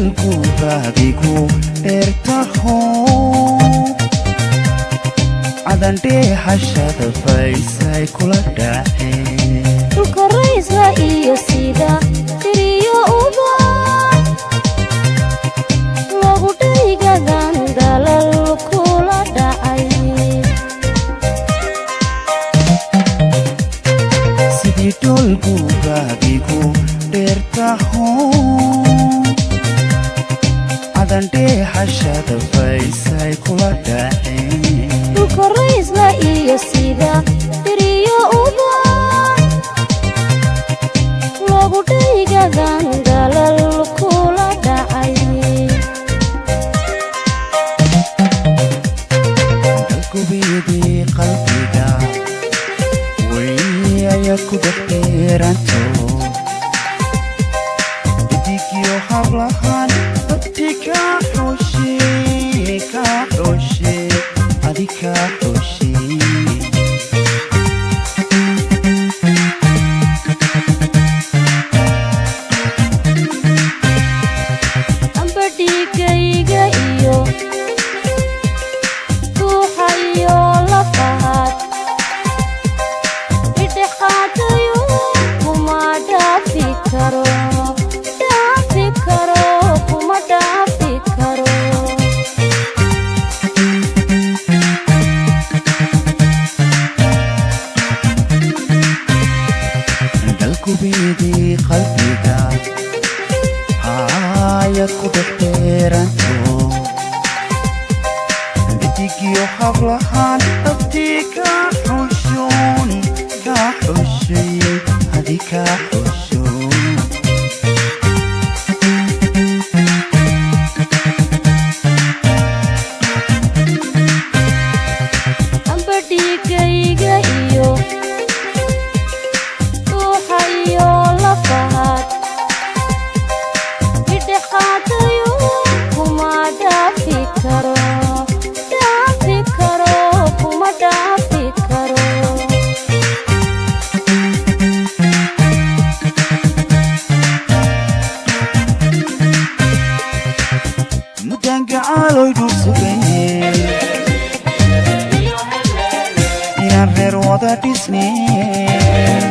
sidolku baadigu dheertaho cadandhe hashada faysay kula dhaceen dhulka raysla iyo sida tiriyo uba lagu dhaygadan dalal kula dhacay sidii dholku baadigu dheertaho cadandhe hashada faysay kula dhaceen dhulka raysla iyo sida tiriyo uba lagu dhaygadan dalal kula dhacay dalkubidii qalbiga way ayaa ku dhexdheeranto idigiyo hablahan dadti ka xushe adi ka xushe amba dhiigayga iyo ruuxa iyo lafahaad idhexaadayo kuma dhaafi karo kuma dhaafi karo dalkubidii qalbiga haya ku dhexdheeranto idigiyo hablahan dadti ka xushoon ka xushay adi ka xushoon amba dhiigayga iyo ruuxa iyo lafahaad idhexaadayo kuma dhaafi karo kuma dhaafi karo mudan gacaloy dhul sugayeen inaan reer wada dhisneen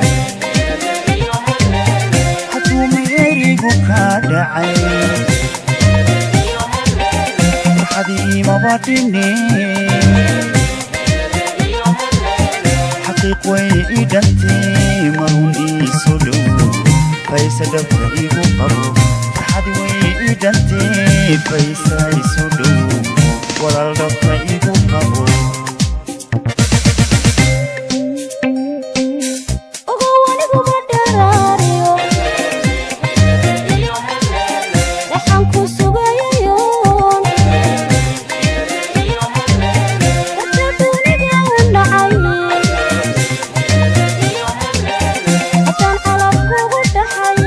hadduu meerigu kaa dhacay waxadii maba dhineen xaqiiq way i dhantee marun iiso dhow faysa dhabta igu qabo farxadi way i dhantee faysa iso dhow walaal dhabta igu qabo ogow aniguma dharaariyo dhaxan ku sugayayoon dadka duniga u dhacay haddaan calab kugu dhaxay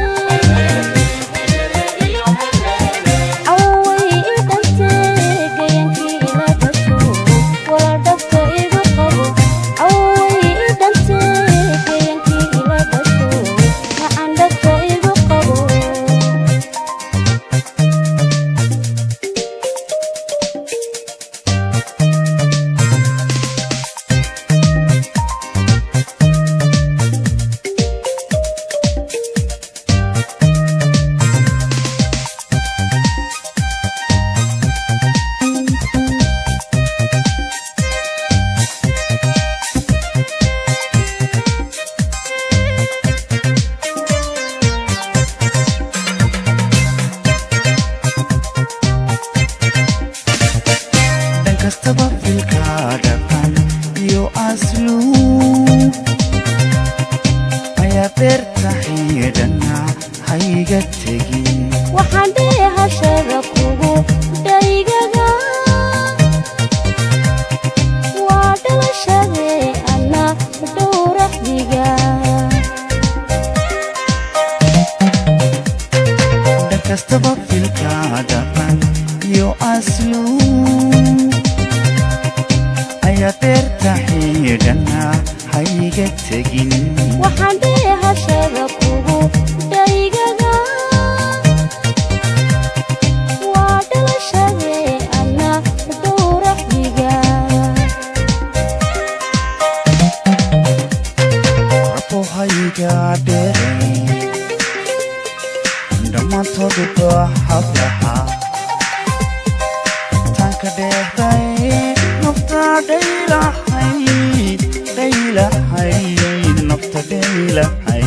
away i dhantee gayankii ila dhasho wala dhabta igu qabo away i dhantee gayankii ila dhasho gacan dhabta igu qabo dhan kastaba filka dhaqan iyo asluub ayaa beertahay dhanna hayga tegin waxaan dheehashada kugu dhaygaga waa dhalashadee ana dhowraxdiga dhan kastaba filka dhaqan iyo asluub ayaa beertahay dhanna hayga tegin waxaan dheehashada kugu dhaygaga dhammaantoodu dooxadaha tanka dheehday nafta dhaylahay nafta dhaylahay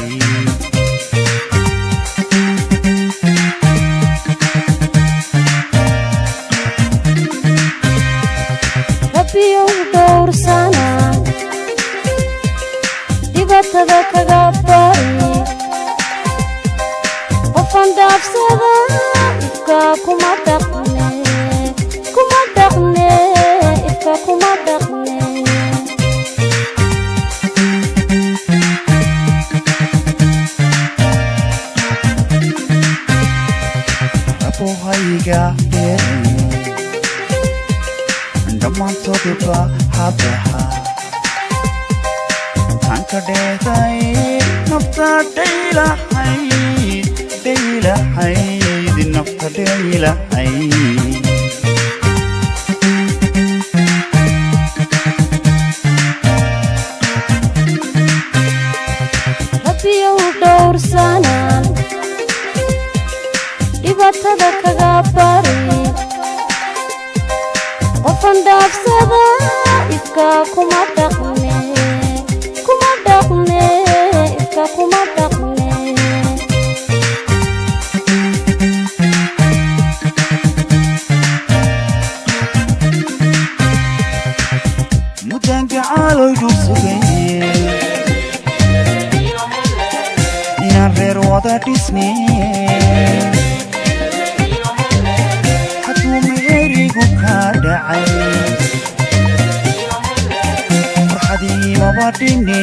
rabbiyow dhowrsana dhibaatada kaga bari qofan dhaafsada ifka kuma dhaqne ifka kuma dhaqne rabohayga dheeri dhammaantoodu baaxadaha tanka dheehday nafta dhaylahay nafta dhaylahay rabbiyow dhowrsana dhibaatada kaga bari qofan dhaafsada ifka kuma dhaqne ifka kuma dhaqne mudaan gacaaloy dhul sugaye inaan reer wada dhisne hadduu meerigu kaa dhacay farxadii maba dhine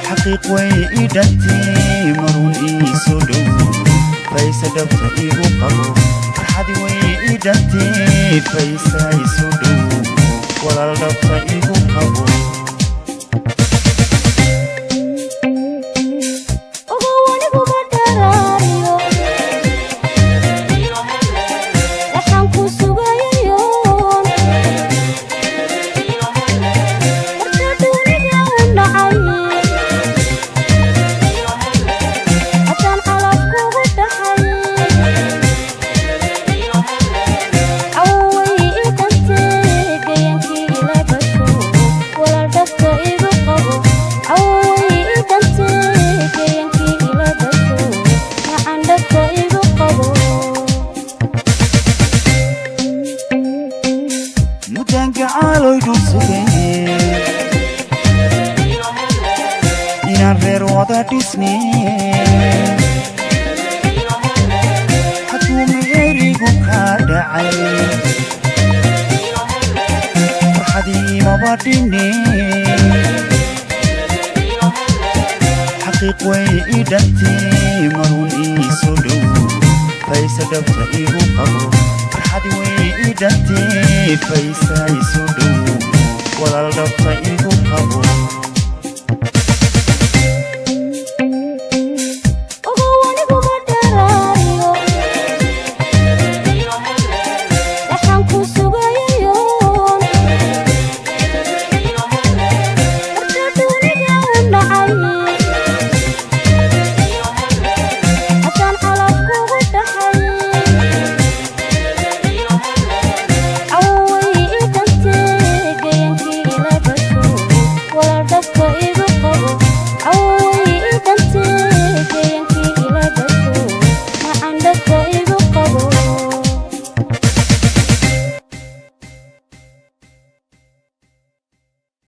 xaqiiq way ii dhantee marun ii soo dhow faysa dhabta igu qabo farxadii way ii dhantee faysa ii soo dhow walaal dhabta igu qabo mudaan gacaaloy dhul sugaye inaan reer wada dhisne hadduu meerigu kaa dhacay farxadii maba dhine xaqiiq way ii dhantee marun ii soo dhow faysa dhabta igu qabo farxadii way ii dhantee faysa ii soo dhow walaal dhabta igu qabo